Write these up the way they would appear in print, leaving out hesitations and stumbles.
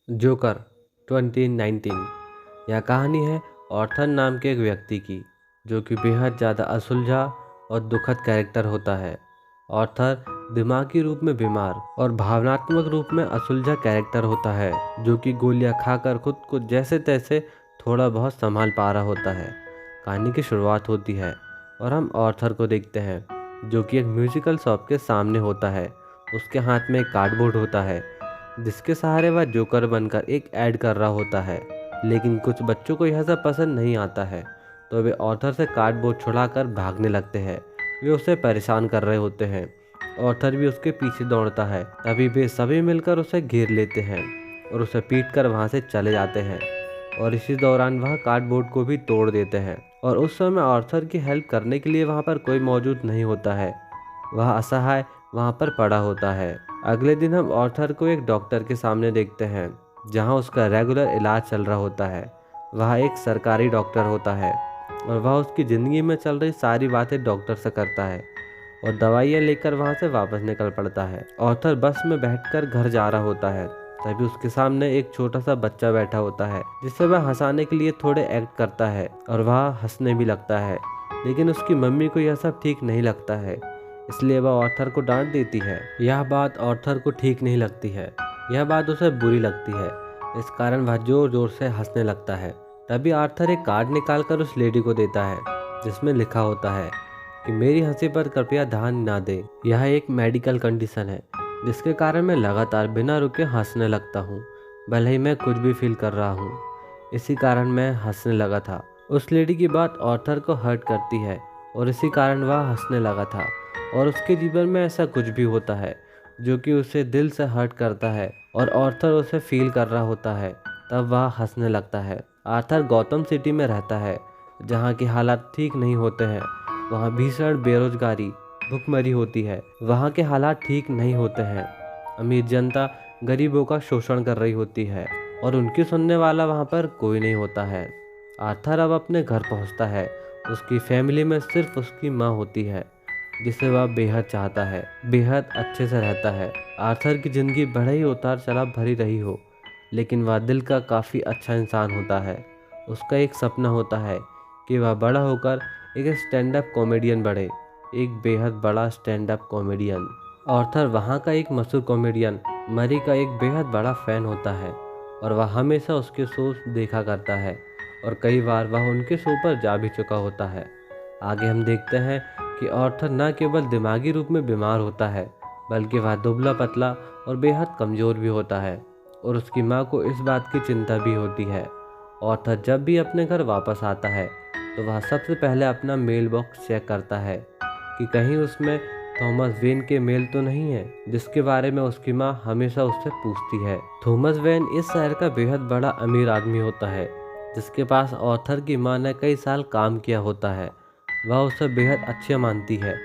Joker 2019। यह कहानी है ऑर्थर नाम के एक व्यक्ति की, जो कि बेहद ज़्यादा असुलझा और दुखद कैरेक्टर होता है। ऑर्थर दिमागी रूप में बीमार और भावनात्मक रूप में असुलझा कैरेक्टर होता है, जो कि गोलियां खाकर खुद को जैसे तैसे थोड़ा बहुत संभाल पा रहा होता है। कहानी की शुरुआत होती है और हम ऑर्थर को देखते हैं, जो कि एक म्यूजिकल शॉप के सामने होता है। उसके हाथ में एक कार्डबोर्ड होता है, जिसके सहारे वह जोकर बनकर एक ऐड कर रहा होता है। लेकिन कुछ बच्चों को यह सब पसंद नहीं आता है, तो वे ऑर्थर से कार्डबोर्ड छुड़ाकर भागने लगते हैं। वे उसे परेशान कर रहे होते हैं। ऑर्थर भी उसके पीछे दौड़ता है। तभी वे सभी मिलकर उसे घेर लेते हैं और उसे पीटकर वहां से चले जाते हैं। और इसी दौरान वह कार्डबोर्ड को भी तोड़ देते हैं। और उस समय ऑर्थर की हेल्प करने के लिए वहां पर कोई मौजूद नहीं होता है। वह असहाय वहां पर पड़ा होता है। अगले दिन हम ऑर्थर को एक डॉक्टर के सामने देखते हैं, जहां उसका रेगुलर इलाज चल रहा होता है। वह एक सरकारी डॉक्टर होता है और वह उसकी ज़िंदगी में चल रही सारी बातें डॉक्टर से करता है और दवाइयाँ लेकर वहां से वापस निकल पड़ता है। ऑर्थर बस में बैठकर घर जा रहा होता है। तभी उसके सामने एक छोटा सा बच्चा बैठा होता है, जिससे वह हंसाने के लिए थोड़े एक्ट करता है और वह हंसने भी लगता है। लेकिन उसकी मम्मी को यह सब ठीक नहीं लगता है, इसलिए वह ऑर्थर को डांट देती है। यह बात ऑर्थर को ठीक नहीं लगती है। यह बात उसे बुरी लगती है। इस कारण वह जोर जोर से हंसने लगता है। तभी आर्थर एक कार्ड निकालकर उस लेडी को देता है, जिसमें लिखा होता है कि मेरी हंसी पर कृपया ध्यान ना दें। यह एक मेडिकल कंडीशन है, जिसके कारण मैं लगातार बिना रुके हंसने लगता हूँ, भले ही मैं कुछ भी फील कर रहा हूँ। इसी कारण मैं हंसने लगा था। उस लेडी की बात ऑर्थर को हर्ट करती है और इसी कारण वह हंसने लगा था। और उसके जीवन में ऐसा कुछ भी होता है जो कि उसे दिल से हर्ट करता है और आर्थर उसे फील कर रहा होता है, तब वह हंसने लगता है। आर्थर गौतम सिटी में रहता है, जहाँ के हालात ठीक नहीं होते हैं। वहाँ भीषण बेरोजगारी, भुखमरी होती है। वहाँ के हालात ठीक नहीं होते हैं। अमीर जनता गरीबों का शोषण कर रही होती है और उनकी सुनने वाला वहाँ पर कोई नहीं होता है। आर्थर अब अपने घर पहुँचता है। उसकी फैमिली में सिर्फ उसकी माँ होती है, जिसे वह बेहद चाहता है, बेहद अच्छे से रहता है। आर्थर की ज़िंदगी बड़े ही उतार चढ़ाव भरी रही हो, लेकिन वह दिल का काफ़ी अच्छा इंसान होता है। उसका एक सपना होता है कि वह बड़ा होकर एक स्टैंड अप कॉमेडियन बने, एक बेहद बड़ा स्टैंड अप कॉमेडियन। आर्थर वहाँ का एक मशहूर कॉमेडियन मरी का एक बेहद बड़ा फ़ैन होता है और वह हमेशा उसके शो देखा करता है और कई बार वह उनके शो पर जा भी चुका होता है। आगे हम देखते हैं कि आर्थर न केवल दिमागी रूप में बीमार होता है, बल्कि वह दुबला पतला और बेहद कमज़ोर भी होता है और उसकी माँ को इस बात की चिंता भी होती है। आर्थर जब भी अपने घर वापस आता है, तो वह सबसे पहले अपना मेल बॉक्स चेक करता है कि कहीं उसमें थॉमस वेन के मेल तो नहीं है, जिसके बारे में उसकी माँ हमेशा उससे पूछती है। थॉमस वेन इस शहर का बेहद बड़ा अमीर आदमी होता है, जिसके पास आर्थर की माँ ने कई साल काम किया होता है। वह उसे बेहद अच्छे मानती है,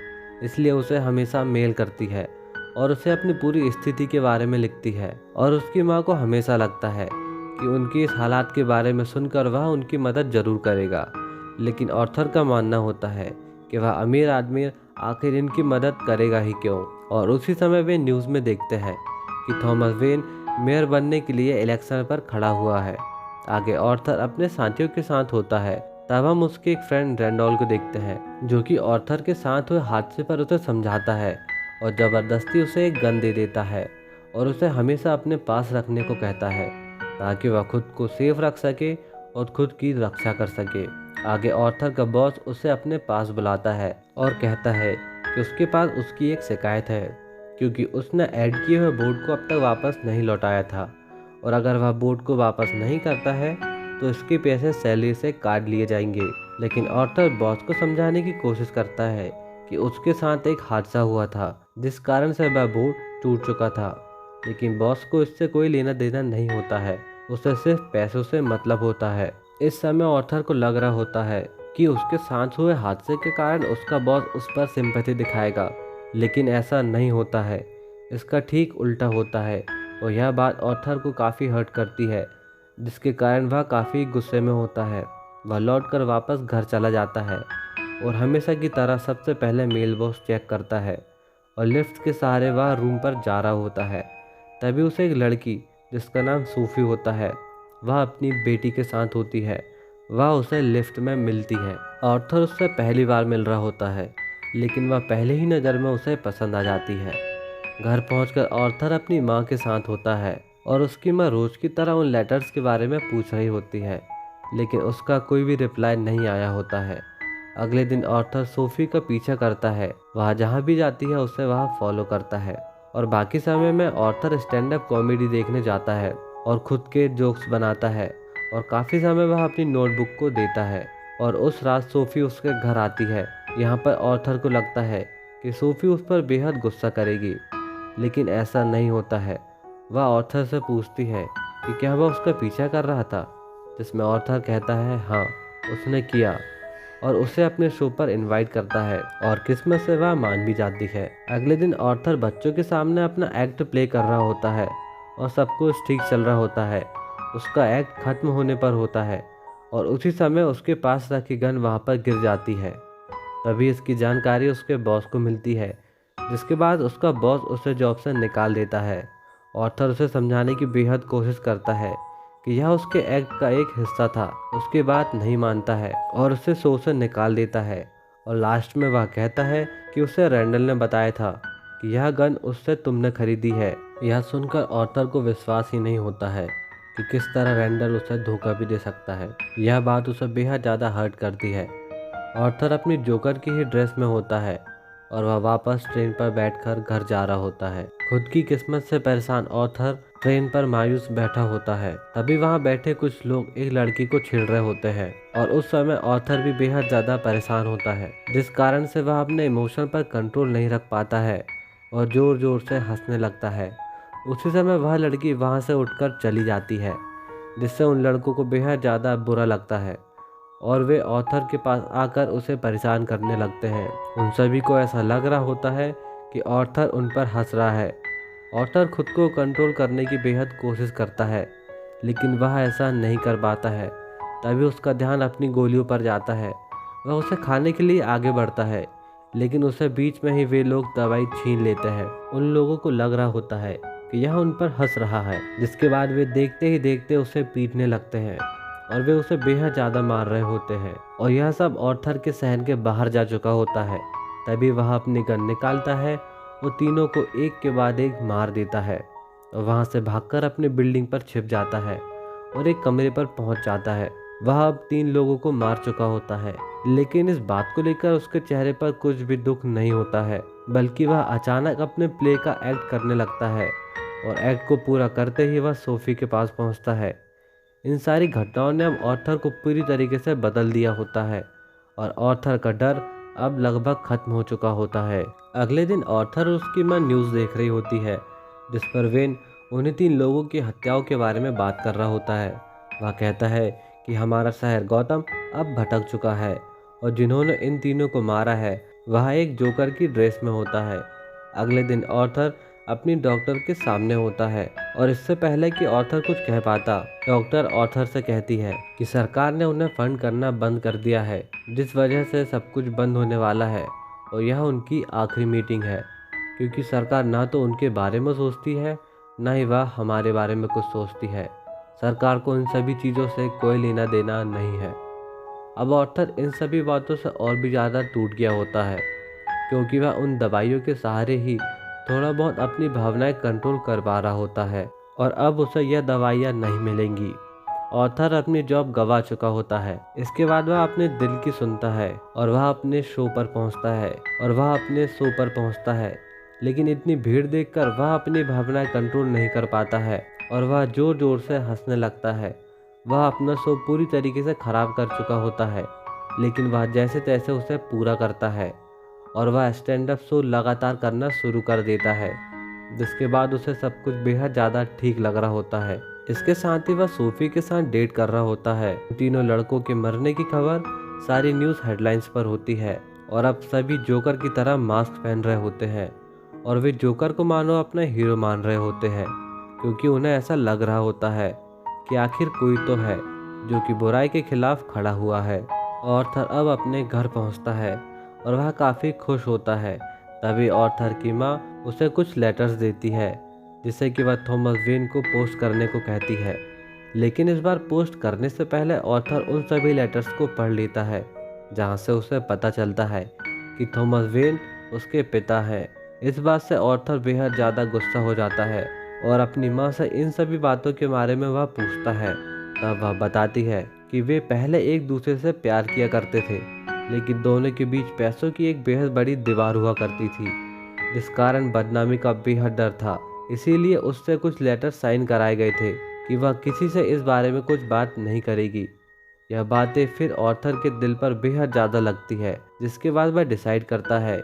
इसलिए उसे हमेशा मेल करती है और उसे अपनी पूरी स्थिति के बारे में लिखती है। और उसकी माँ को हमेशा लगता है कि उनकी इस हालात के बारे में सुनकर वह उनकी मदद जरूर करेगा। लेकिन आर्थर का मानना होता है कि वह अमीर आदमी आखिर इनकी मदद करेगा ही क्यों। और उसी समय वे न्यूज़ में देखते हैं कि थॉमस वेन मेयर बनने के लिए इलेक्शन पर खड़ा हुआ है। आगे आर्थर अपने साथियों के साथ होता है। तब हम उसके एक फ्रेंड रैंडॉल को देखते हैं, जो कि आर्थर के साथ हुए हादसे पर उसे समझाता है और ज़बरदस्ती उसे एक गन दे देता है और उसे हमेशा अपने पास रखने को कहता है, ताकि वह खुद को सेफ रख सके और खुद की रक्षा कर सके। आगे आर्थर का बॉस उसे अपने पास बुलाता है और कहता है कि उसके पास उसकी एक शिकायत है, क्योंकि उसने ऐड किए हुए बोर्ड को अब तक वापस नहीं लौटाया था और अगर वह बोर्ड को वापस नहीं करता है तो इसके पैसे सैलरी से काट लिए जाएंगे। लेकिन आर्थर बॉस को समझाने की कोशिश करता है कि उसके साथ एक हादसा हुआ था, जिस कारण से वह बोर्ड टूट चुका था। लेकिन बॉस को इससे कोई लेना देना नहीं होता है, उसे सिर्फ पैसों से मतलब होता है। इस समय आर्थर को लग रहा होता है कि उसके साथ हुए हादसे के कारण उसका बॉस उस पर सिंपैथी दिखाएगा, लेकिन ऐसा नहीं होता है। इसका ठीक उल्टा होता है और यह बात आर्थर को काफ़ी हर्ट करती है, जिसके कारण वह काफ़ी गुस्से में होता है। वह लौटकर वापस घर चला जाता है और हमेशा की तरह सबसे पहले मेल बॉक्स चेक करता है और लिफ्ट के सहारे वह रूम पर जा रहा होता है। तभी उसे एक लड़की जिसका नाम सूफी होता है, वह अपनी बेटी के साथ होती है। वह उसे लिफ्ट में मिलती है। आर्थर उससे पहली बार मिल रहा होता है, लेकिन वह पहले ही नज़र में उसे पसंद आ जाती है। घर पहुंचकर आर्थर अपनी माँ के साथ होता है और उसकी माँ रोज की तरह उन लेटर्स के बारे में पूछ रही होती है, लेकिन उसका कोई भी रिप्लाई नहीं आया होता है। अगले दिन आर्थर सोफी का पीछा करता है। वह जहाँ भी जाती है उसे वह फॉलो करता है और बाकी समय में आर्थर स्टैंड अप कॉमेडी देखने जाता है और खुद के जोक्स बनाता है और काफ़ी समय वह अपनी नोटबुक को देता है। और उस रात सोफी उसके घर आती है। यहाँ पर आर्थर को लगता है कि सोफी उस पर बेहद गुस्सा करेगी, लेकिन ऐसा नहीं होता है। वह आर्थर से पूछती है कि क्या वह उसका पीछा कर रहा था, जिसमें आर्थर कहता है हाँ, उसने किया, और उसे अपने शो पर इनवाइट करता है और किस्मत से वह मान भी जाती है। अगले दिन आर्थर बच्चों के सामने अपना एक्ट प्ले कर रहा होता है और सब कुछ ठीक चल रहा होता है। उसका एक्ट खत्म होने पर होता है और उसी समय उसके पास रखी गन वहाँ पर गिर जाती है। तभी इसकी जानकारी उसके बॉस को मिलती है, जिसके बाद उसका बॉस उसे जॉब से निकाल देता है। आर्थर उसे समझाने की बेहद कोशिश करता है कि यह उसके एक्ट का एक हिस्सा था। उसकी बात नहीं मानता है और उसे शो से निकाल देता है। और लास्ट में वह कहता है कि उसे रैंडल ने बताया था कि यह गन उससे तुमने खरीदी है। यह सुनकर आर्थर को विश्वास ही नहीं होता है कि किस तरह रैंडल उसे धोखा भी दे सकता है। यह बात उसे बेहद ज़्यादा हर्ट करती है। आर्थर अपनी जोकर की ही ड्रेस में होता है और वह वापस ट्रेन पर बैठकर घर जा रहा होता है। खुद की किस्मत से परेशान आर्थर ट्रेन पर मायूस बैठा होता है। तभी वहां बैठे कुछ लोग एक लड़की को छेड़ रहे होते हैं और उस समय आर्थर भी बेहद ज़्यादा परेशान होता है, जिस कारण से वह अपने इमोशन पर कंट्रोल नहीं रख पाता है और ज़ोर ज़ोर से हंसने लगता है। उसी समय वह लड़की वहां से उठकर चली जाती है, जिससे उन लड़कों को बेहद ज़्यादा बुरा लगता है और वे आर्थर के पास आकर उसे परेशान करने लगते हैं। उन सभी को ऐसा लग रहा होता है कि आर्थर उन पर हंस रहा है। आर्थर खुद को कंट्रोल करने की बेहद कोशिश करता है, लेकिन वह ऐसा नहीं कर पाता है। तभी उसका ध्यान अपनी गोलियों पर जाता है। वह उसे खाने के लिए आगे बढ़ता है, लेकिन उसे बीच में ही वे लोग दवाई छीन लेते हैं। उन लोगों को लग रहा होता है कि यह उन पर हंस रहा है, जिसके बाद वे देखते ही देखते उसे पीटने लगते हैं और वे उसे बेहद ज़्यादा मार रहे होते हैं। और यह सब आर्थर के सहन के बाहर जा चुका होता है। तभी वह अपनी गन निकालता है और तीनों को एक के बाद एक मार देता है और वहाँ से भागकर अपनी बिल्डिंग पर छिप जाता है और एक कमरे पर पहुँच जाता है। वह अब 3 लोगों को मार चुका होता है, लेकिन इस बात को लेकर उसके चेहरे पर कुछ भी दुख नहीं होता है, बल्कि वह अचानक अपने प्ले का एक्ट करने लगता है और एक्ट को पूरा करते ही वह सोफी के पास पहुँचता है। इन सारी घटनाओं ने अब आर्थर को पूरी तरीके से बदल दिया होता है और आर्थर का डर अब लगभग खत्म हो चुका होता है। अगले दिन आर्थर और उसकी मां न्यूज़ देख रही होती है, जिस पर वेन उन्हीं 3 लोगों की हत्याओं के बारे में बात कर रहा होता है। वह कहता है कि हमारा शहर गौतम अब भटक चुका है और जिन्होंने इन तीनों को मारा है वह एक जोकर की ड्रेस में होता है। अगले दिन आर्थर अपनी डॉक्टर के सामने होता है और इससे पहले कि आर्थर कुछ कह पाता, डॉक्टर आर्थर से कहती है कि सरकार ने उन्हें फंड करना बंद कर दिया है, जिस वजह से सब कुछ बंद होने वाला है और यह उनकी आखिरी मीटिंग है, क्योंकि सरकार ना तो उनके बारे में सोचती है, ना ही वह हमारे बारे में कुछ सोचती है। सरकार को इन सभी चीज़ों से कोई लेना देना नहीं है। अब आर्थर इन सभी बातों से और भी ज़्यादा टूट गया होता है, क्योंकि वह उन दवाइयों के सहारे ही थोड़ा बहुत अपनी भावनाएं कंट्रोल कर पा रहा होता है और अब उसे यह दवाइयाँ नहीं मिलेंगी। आर्थर अपनी जॉब गंवा चुका होता है। इसके बाद वह अपने दिल की सुनता है और वह अपने शो पर पहुंचता है लेकिन इतनी भीड़ देखकर वह अपनी भावनाएं कंट्रोल नहीं कर पाता है और वह जोर जोर से हंसने लगता है। वह अपना शो पूरी तरीके से खराब कर चुका होता है, लेकिन वह जैसे तैसे उसे पूरा करता है और वह स्टैंड अप शो लगातार करना शुरू कर देता है, जिसके बाद उसे सब कुछ बेहद ज़्यादा ठीक लग रहा होता है। इसके साथ ही वह सोफी के साथ डेट कर रहा होता है। तीनों लड़कों के मरने की खबर सारी न्यूज़ हेडलाइंस पर होती है और अब सभी जोकर की तरह मास्क पहन रहे होते हैं और वे जोकर को मानो अपना हीरो मान रहे होते हैं, क्योंकि उन्हें ऐसा लग रहा होता है कि आखिर कोई तो है जो कि बुराई के खिलाफ खड़ा हुआ है। आर्थर अब अपने घर पहुंचता है और वह काफ़ी खुश होता है। तभी आर्थर की माँ उसे कुछ लेटर्स देती है, जिससे कि वह थॉमस वेन को पोस्ट करने को कहती है। लेकिन इस बार पोस्ट करने से पहले ऑथर उन सभी लेटर्स को पढ़ लेता है जहाँ से उसे पता चलता है कि थॉमस वेन उसके पिता हैं। इस बात से ऑथर बेहद ज़्यादा गुस्सा हो जाता है और अपनी माँ से इन सभी बातों के बारे में वह पूछता है। तब वह बताती है कि वे पहले एक दूसरे से प्यार किया करते थे, लेकिन दोनों के बीच पैसों की एक बेहद बड़ी दीवार हुआ करती थी, जिस कारण बदनामी का बेहद डर था। इसीलिए उससे कुछ लेटर साइन कराए गए थे कि वह किसी से इस बारे में कुछ बात नहीं करेगी। यह बातें फिर ऑथर के दिल पर बेहद ज़्यादा लगती है, जिसके बाद वह डिसाइड करता है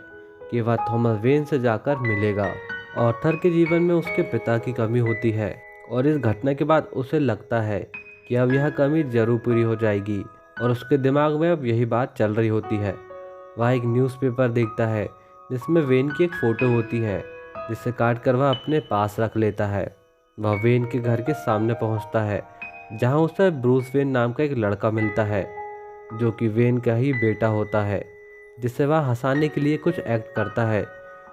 कि वह थॉमस वेन से जाकर मिलेगा। ऑथर के जीवन में उसके पिता की कमी होती है और इस घटना के बाद उसे लगता है कि अब यह कमी जरूर पूरी हो जाएगी और उसके दिमाग में अब यही बात चल रही होती है। वह एक न्यूज़पेपर देखता है जिसमें वेन की एक फ़ोटो होती है, जिसे काट कर वह अपने पास रख लेता है। वह वेन के घर के सामने पहुंचता है जहां उसे ब्रूस वेन नाम का एक लड़का मिलता है जो कि वेन का ही बेटा होता है, जिससे वह हंसाने के लिए कुछ एक्ट करता है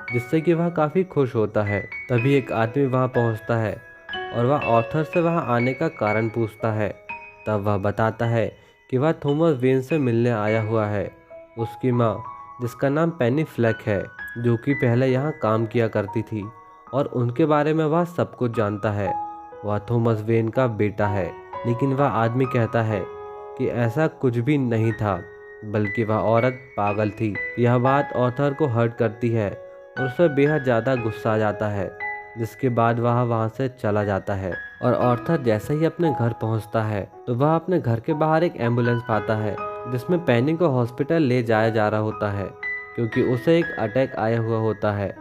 जिससे कि वह काफ़ी खुश होता है। तभी एक आदमी वहां पहुंचता है और वह ऑथर से वहां आने का कारण पूछता है। तब वह बताता है कि वह थॉमस वेन से मिलने आया हुआ है। उसकी माँ, जिसका नाम पेनी फ्लैक है, जो कि पहले यहाँ काम किया करती थी और उनके बारे में वह सब कुछ जानता है। वह थॉमस वेन का बेटा है, लेकिन वह आदमी कहता है कि ऐसा कुछ भी नहीं था, बल्कि वह औरत पागल थी। यह बात ऑथर को हर्ट करती है और उसे बेहद ज़्यादा गुस्सा आ जाता है, जिसके बाद वह वहाँ से चला जाता है। और ऑथर जैसे ही अपने घर पहुँचता है तो वह अपने घर के बाहर एक एम्बुलेंस पाता है जिसमें पेनी को हॉस्पिटल ले जाया जा रहा होता है, क्योंकि उसे एक अटैक आया हुआ होता है।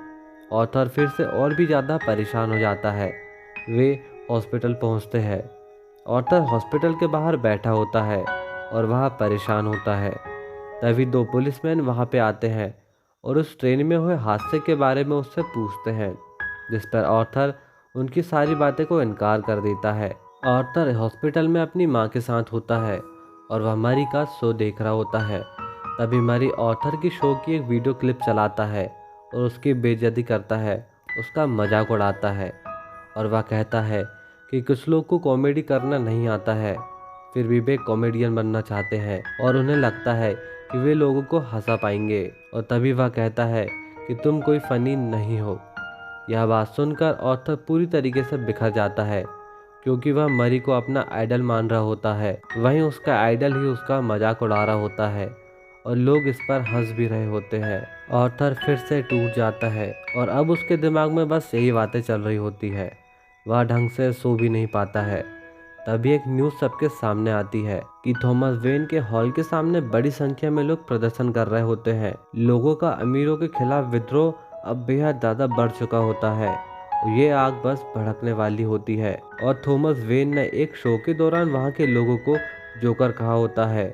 ऑथर फिर से और भी ज़्यादा परेशान हो जाता है। वे हॉस्पिटल पहुंचते हैं। ऑथर हॉस्पिटल के बाहर बैठा होता है और वह परेशान होता है। तभी दो पुलिसमैन वहां पे आते हैं और उस ट्रेन में हुए हादसे के बारे में उससे पूछते हैं, जिस पर ऑथर उनकी सारी बातें को इनकार कर देता है। ऑथर हॉस्पिटल में अपनी माँ के साथ होता है और वह मरी का शो देख रहा होता है। तभी मरी ऑथर की शो की एक वीडियो क्लिप चलाता है और उसकी बेइज्जती करता है, उसका मजाक उड़ाता है और वह कहता है कि कुछ लोग को कॉमेडी करना नहीं आता है, फिर भी वे कॉमेडियन बनना चाहते हैं और उन्हें लगता है कि वे लोगों को हंसा पाएंगे। और तभी वह कहता है कि तुम कोई फनी नहीं हो। यह बात सुनकर ऑथर पूरी तरीके से बिखर जाता है, क्योंकि वह मरी को अपना आइडल मान रहा होता है। वहीं उसका आइडल ही उसका मजाक उड़ा रहा होता है और लोग इस पर हंस भी रहे होते हैं। ऑथर फिर से टूट जाता है और अब उसके दिमाग में बस यही बातें चल रही होती है। वह ढंग से सो भी नहीं पाता है। तभी एक न्यूज़ सबके सामने आती है कि थॉमस वेन के हॉल के सामने बड़ी संख्या में लोग प्रदर्शन कर रहे होते हैं। लोगों का अमीरों के खिलाफ विद्रोह अब बेहद ज़्यादा बढ़ चुका होता है। ये आग बस भड़कने वाली होती है और थॉमस वेन ने एक शो के दौरान वहाँ के लोगों को जोकर कहा होता है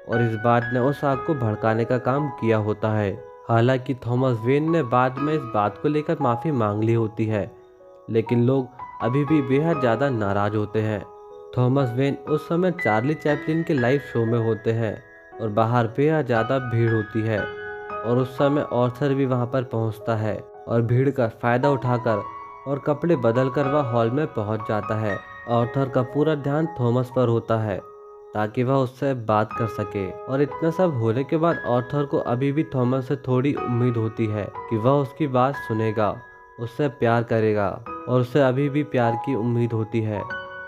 और इस बात ने उस आग को भड़काने का काम किया होता है। हालांकि थॉमस वेन ने बाद में इस बात को लेकर माफ़ी मांग ली होती है, लेकिन लोग अभी भी बेहद ज़्यादा नाराज होते हैं। थॉमस वेन उस समय चार्ली चैपलिन के लाइव शो में होते हैं और बाहर बेहद ज़्यादा भीड़ होती है और उस समय ऑथर भी वहां पर पहुंचता है और भीड़ का फ़ायदा उठाकर और कपड़े बदलकर वह हॉल में पहुंच जाता है। ऑथर का पूरा ध्यान थॉमस पर होता है ताकि वह उससे बात कर सके और इतना सब होने के बाद ऑथर को अभी भी थॉमस से थोड़ी उम्मीद होती है कि वह उसकी बात सुनेगा, उससे प्यार करेगा और उससे अभी भी प्यार की उम्मीद होती है,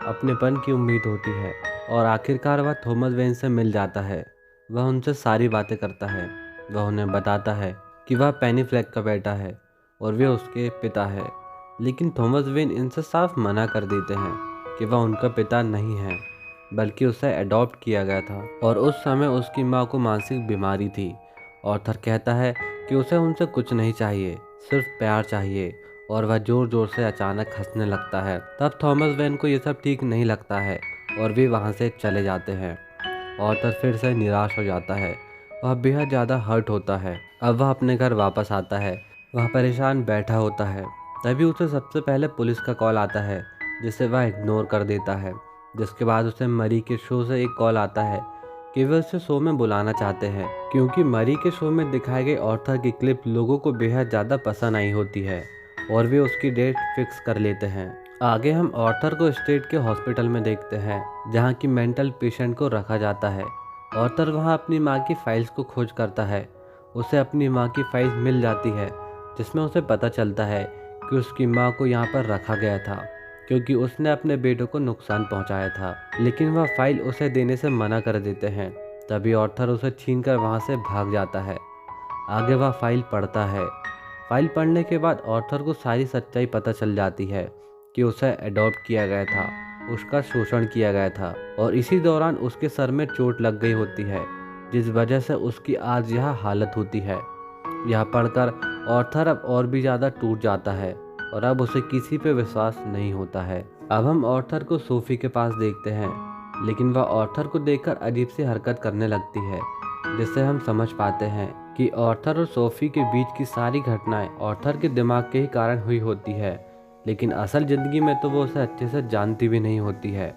अपनेपन की उम्मीद होती है। और आखिरकार वह थॉमस वेन से मिल जाता है। वह उनसे सारी बातें करता है। वह उन्हें बताता है कि वह पेनी फ्लैक का बेटा है और वे उसके पिता है, लेकिन थॉमस वेन इनसे साफ मना कर देते हैं कि वह उनका पिता नहीं है, बल्कि उसे अडॉप्ट किया गया था और उस समय उसकी माँ को मानसिक बीमारी थी। ऑथर कहता है कि उसे उनसे कुछ नहीं चाहिए, सिर्फ प्यार चाहिए और वह जोर जोर से अचानक हंसने लगता है। तब थॉमस वेन को ये सब ठीक नहीं लगता है और वे वहाँ से चले जाते हैं। ऑथर फिर से निराश हो जाता है। वह बेहद ज़्यादा हर्ट होता है। अब वह अपने घर वापस आता है। वह परेशान बैठा होता है। तभी उसे सबसे पहले पुलिस का कॉल आता है, जिसे वह इग्नोर कर देता है। जिसके बाद उसे मरी के शो से एक कॉल आता है कि वे उसे शो में बुलाना चाहते हैं, क्योंकि मरी के शो में दिखाए गए ऑथर की क्लिप लोगों को बेहद ज़्यादा पसंद आई होती है और वे उसकी डेट फिक्स कर लेते हैं। आगे हम ऑर्थर को स्टेट के हॉस्पिटल में देखते हैं जहाँ की मेंटल पेशेंट को रखा जाता है। ऑर्थर वहाँ अपनी माँ की फाइल्स को खोज करता है। उसे अपनी माँ की फाइल्स मिल जाती है जिसमें उसे पता चलता है कि उसकी माँ को यहाँ पर रखा गया था क्योंकि उसने अपने बेटों को नुकसान पहुँचाया था, लेकिन वह फाइल उसे देने से मना कर देते हैं। तभी ऑर्थर उसे छीनकर वहाँ से भाग जाता है। आगे वह फाइल पढ़ता है। फाइल पढ़ने के बाद ऑर्थर को सारी सच्चाई पता चल जाती है कि उसे अडॉप्ट किया गया था, उसका शोषण किया गया था और इसी दौरान उसके सर में चोट लग गई होती है जिस वजह से उसकी आज यह हालत होती है। यह पढ़कर ऑर्थर अब और भी ज़्यादा टूट जाता है और अब उसे किसी पे विश्वास नहीं होता है। अब हम ऑर्थर को सोफी के पास देखते हैं, लेकिन वह ऑर्थर को देखकर अजीब सी हरकत करने लगती है जिससे हम समझ पाते हैं कि ऑर्थर और सोफी के बीच की सारी घटनाएं ऑर्थर के दिमाग के ही कारण हुई होती है, लेकिन असल ज़िंदगी में तो वो उसे अच्छे से जानती भी नहीं होती है।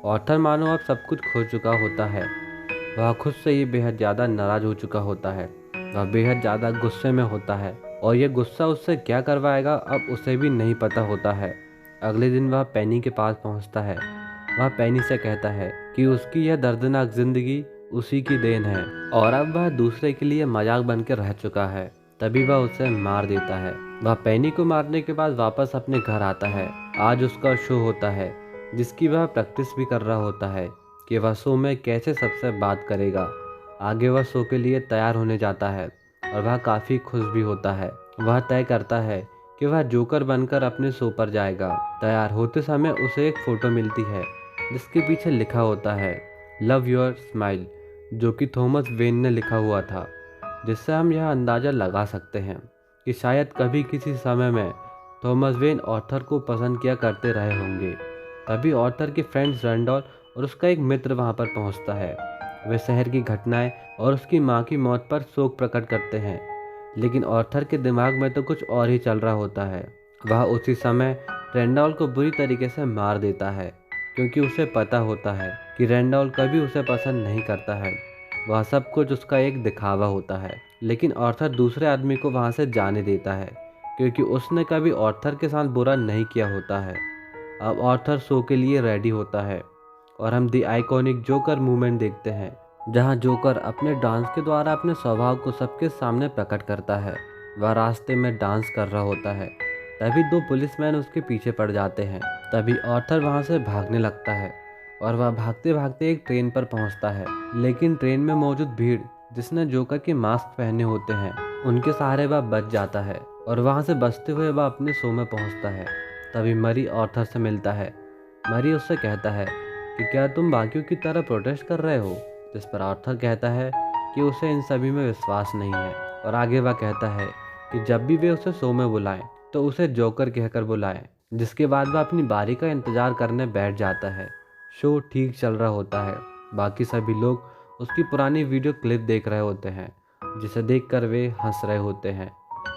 ऑर्थर मानो अब सब कुछ खो चुका होता है। वह खुद से ही बेहद ज़्यादा नाराज़ हो चुका होता है। वह बेहद ज़्यादा गुस्से में होता है और यह गुस्सा उससे क्या करवाएगा अब उसे भी नहीं पता होता है। अगले दिन वह पेनी के पास पहुंचता है। वह पेनी से कहता है कि उसकी यह दर्दनाक ज़िंदगी उसी की देन है और अब वह दूसरे के लिए मजाक बन के रह चुका है। तभी वह उसे मार देता है। वह पेनी को मारने के बाद वापस अपने घर आता है। आज उसका शो होता है जिसकी वह प्रैक्टिस भी कर रहा होता है कि वह शो में कैसे सबसे बात करेगा। आगे वह शो के लिए तैयार होने जाता है और वह काफ़ी खुश भी होता है। वह तय करता है कि वह जोकर बनकर अपने शो पर जाएगा। तैयार होते समय उसे एक फ़ोटो मिलती है जिसके पीछे लिखा होता है लव योर स्माइल, जो कि थॉमस वेन ने लिखा हुआ था, जिससे हम यह अंदाज़ा लगा सकते हैं कि शायद कभी किसी समय में थॉमस वेन ऑर्थर को पसंद किया करते रहे होंगे। तभी ऑर्थर के फ्रेंड्स रैंडॉल और उसका एक मित्र वहां पर पहुंचता है। वे शहर की घटनाएं और उसकी मां की मौत पर शोक प्रकट करते हैं, लेकिन ऑर्थर के दिमाग में तो कुछ और ही चल रहा होता है। वह उसी समय रैंडॉल को बुरी तरीके से मार देता है क्योंकि उसे पता होता है कि रैंडॉल कभी उसे पसंद नहीं करता है। वह सब कुछ उसका एक दिखावा होता है, लेकिन ऑर्थर दूसरे आदमी को वहां से जाने देता है क्योंकि उसने कभी ऑर्थर के साथ बुरा नहीं किया होता है। अब ऑर्थर शो के लिए रेडी होता है और हम द आइकॉनिक जोकर मूवमेंट देखते हैं जहां जोकर अपने डांस के द्वारा अपने स्वभाव को सबके सामने प्रकट करता है। वह रास्ते में डांस कर रहा होता है, तभी दो पुलिसमैन उसके पीछे पड़ जाते हैं। तभी ऑर्थर वहां से भागने लगता है और वह भागते भागते एक ट्रेन पर पहुंचता है, लेकिन ट्रेन में मौजूद भीड़ जिसने जोकर के मास्क पहने होते हैं उनके सहारे वह बच जाता है और वहां से बचते हुए वह अपने शो में पहुंचता है। तभी मरी ऑर्थर से मिलता है। मरी उससे कहता है कि क्या तुम बाकियों की तरह प्रोटेस्ट कर रहे हो, जिस पर ऑर्थर कहता है कि उसे इन सभी में विश्वास नहीं है और आगे वह कहता है कि जब भी वे उसे शो में बुलाएं तो उसे जोकर कहकर बुलाएं। जिसके बाद वह अपनी बारी का इंतजार करने बैठ जाता है। शो ठीक चल रहा होता है। बाकी सभी लोग उसकी पुरानी वीडियो क्लिप देख रहे होते हैं जिसे देखकर वे हंस रहे होते हैं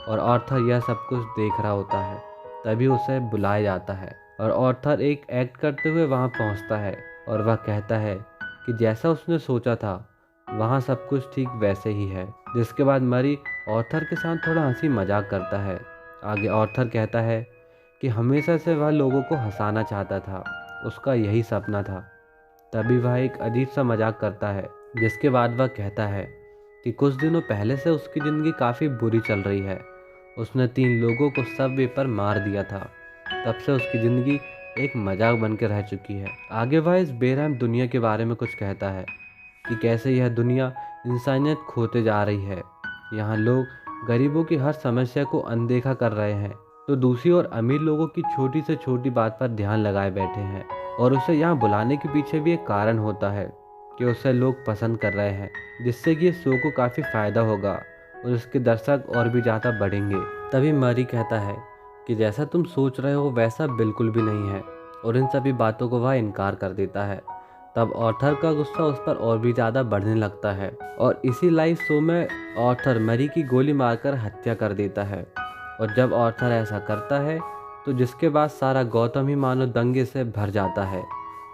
और ऑर्थर यह सब कुछ देख रहा होता है। तभी उसे बुलाया जाता है और ऑर्थर एक एक्ट करते हुए वहां पहुंचता है और वह कहता है कि जैसा उसने सोचा था वहां सब कुछ ठीक वैसे ही है। जिसके बाद मरी ऑर्थर के साथ थोड़ा हंसी मजाक करता है। आगे ऑर्थर कहता है कि हमेशा से वह लोगों को हंसाना चाहता था, उसका यही सपना था। तभी वह एक अजीब सा मजाक करता है, जिसके बाद वह कहता है कि कुछ दिनों पहले से उसकी ज़िंदगी काफ़ी बुरी चल रही है। उसने 3 लोगों को सबवे पर मार दिया था। तब से उसकी ज़िंदगी एक मजाक बन के रह चुकी है। आगे वह इस बेरहम दुनिया के बारे में कुछ कहता है कि कैसे यह दुनिया इंसानियत खोते जा रही है। यहाँ लोग गरीबों की हर समस्या को अनदेखा कर रहे हैं, तो दूसरी ओर अमीर लोगों की छोटी से छोटी बात पर ध्यान लगाए बैठे हैं। और उसे यहाँ बुलाने के पीछे भी एक कारण होता है कि उसे लोग पसंद कर रहे हैं, जिससे कि इस शो को काफ़ी फ़ायदा होगा और उसके दर्शक और भी ज़्यादा बढ़ेंगे। तभी मरी कहता है कि जैसा तुम सोच रहे हो वैसा बिल्कुल भी नहीं है और इन सभी बातों को वह इनकार कर देता है। तब ऑर्थर का गुस्सा उस पर और भी ज़्यादा बढ़ने लगता है और इसी लाइव शो में ऑर्थर मरी की गोली मारकर हत्या कर देता है। और जब ऑर्थर ऐसा करता है तो जिसके बाद सारा गौतम ही मानो दंगे से भर जाता है।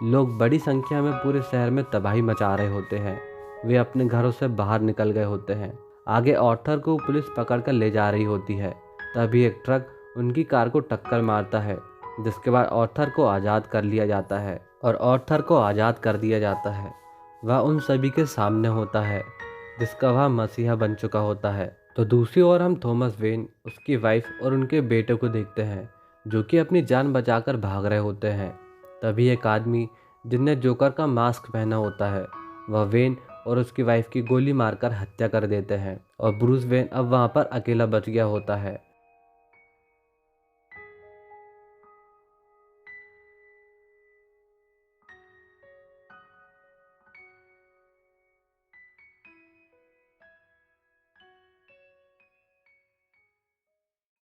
लोग बड़ी संख्या में पूरे शहर में तबाही मचा रहे होते हैं। वे अपने घरों से बाहर निकल गए होते हैं। आगे ऑर्थर को पुलिस पकड़ कर ले जा रही होती है। तभी एक ट्रक उनकी कार को टक्कर मारता है, जिसके बाद ऑर्थर को आज़ाद कर लिया जाता है। और ऑर्थर को आज़ाद कर दिया जाता है, वह उन सभी के सामने होता है जिसका वह मसीहा बन चुका होता है। तो दूसरी ओर हम थॉमस वेन, उसकी वाइफ और उनके बेटे को देखते हैं जो कि अपनी जान बचाकर भाग रहे होते हैं। तभी एक आदमी जिसने जोकर का मास्क पहना होता है, वह वेन और उसकी वाइफ की गोली मारकर हत्या कर देते हैं और ब्रूस वेन अब वहाँ पर अकेला बच गया होता है।